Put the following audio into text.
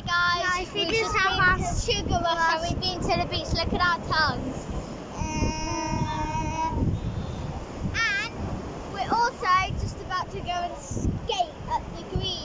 Guys, we just have our sugar rush and we've been to the beach. Look at our tongues. And we're also just about to go and skate at the green.